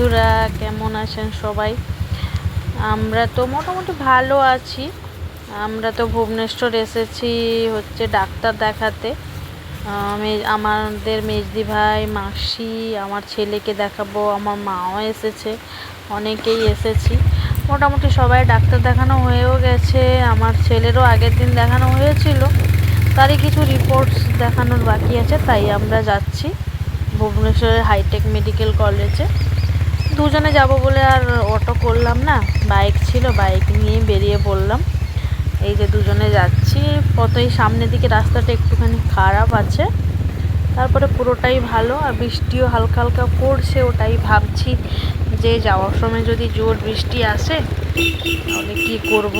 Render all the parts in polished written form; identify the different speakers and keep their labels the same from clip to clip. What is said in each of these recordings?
Speaker 1: বন্ধুরা, কেমন আছেন সবাই? আমরা তো মোটামুটি ভালো আছি। আমরা তো ভুবনেশ্বর এসেছি হচ্ছে ডাক্তার দেখাতে। আমাদের মেজদি ভাই, মাসি, আমার ছেলেকে দেখাবো, আমার মাও এসেছে, অনেকেই এসেছি। মোটামুটি সবাই ডাক্তার দেখানো হয়েও গেছে। আমার ছেলেরও আগের দিন দেখানো হয়েছিল, তারই কিছু রিপোর্টস দেখানোর বাকি আছে। তাই আমরা যাচ্ছি ভুবনেশ্বরের হাইটেক মেডিকেল কলেজে। দুজনে যাব বলে আর অটো করলাম না, বাইক ছিল, বাইক নিয়ে বেরিয়ে পড়লাম। এই যে দুজনে যাচ্ছি। কতই সামনের দিকে রাস্তাটা একটুখানি খারাপ আছে, তারপরে পুরোটাই ভালো। আর বৃষ্টিও হালকা হালকা পড়ছে, ওটাই ভাবছি যে যাওয়ার সময় যদি জোর বৃষ্টি আসে তাহলে কী করব।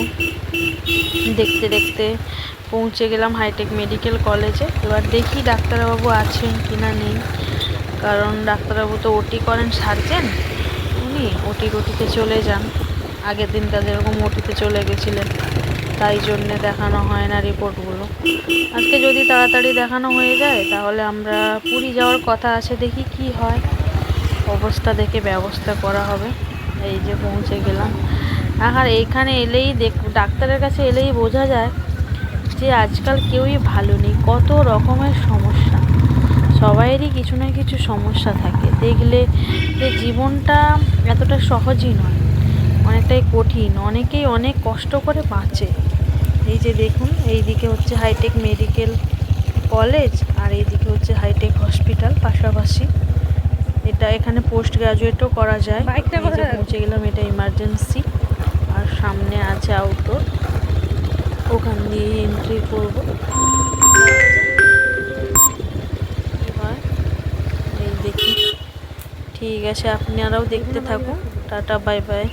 Speaker 1: দেখতে দেখতে পৌঁছে গেলাম হাইটেক মেডিকেল কলেজে। এবার দেখি ডাক্তারবাবু আছেন কি না নেই, কারণ ডাক্তারবাবু তো ওটি করেন, সার্জেন উনি ওটিতে চলে যান। আগের দিনকার যেরকম ওটিতে চলে গেছিলেন, তাই জন্যে দেখানো হয় না রিপোর্টগুলো। আজকে যদি তাড়াতাড়ি দেখানো হয়ে যায় তাহলে আমরা পুরী যাওয়ার কথা আছে, দেখি কি হয়। অবস্থা দেখে ব্যবস্থা করা হবে। এই যে পৌঁছে গেলাম। আর এইখানে এলেই ডাক্তারের কাছে এলেই বোঝা যায় যে আজকাল কেউই ভালো নেই। কত রকমের সমস্যা, সবাইয়েরই কিছু না কিছু সমস্যা থাকে। দেখলে যে জীবনটা এতটা সহজই নয়, অনেকটাই কঠিন। অনেকেই অনেক কষ্ট করে বাঁচে। এই যে দেখুন, এইদিকে হচ্ছে হাইটেক মেডিকেল কলেজ আর এইদিকে হচ্ছে হাইটেক হসপিটাল পাশাপাশি। এখানে পোস্ট গ্রাজুয়েটও করা যায়। পৌঁছে গেলাম, এটা ইমার্জেন্সি। আর সামনে আছে আউটডোর, ওখান দিয়ে এন্ট্রি করবো। এই দেখি, ঠিক আছে, আপনারাও দেখতে থাকুন। Tata, bye bye.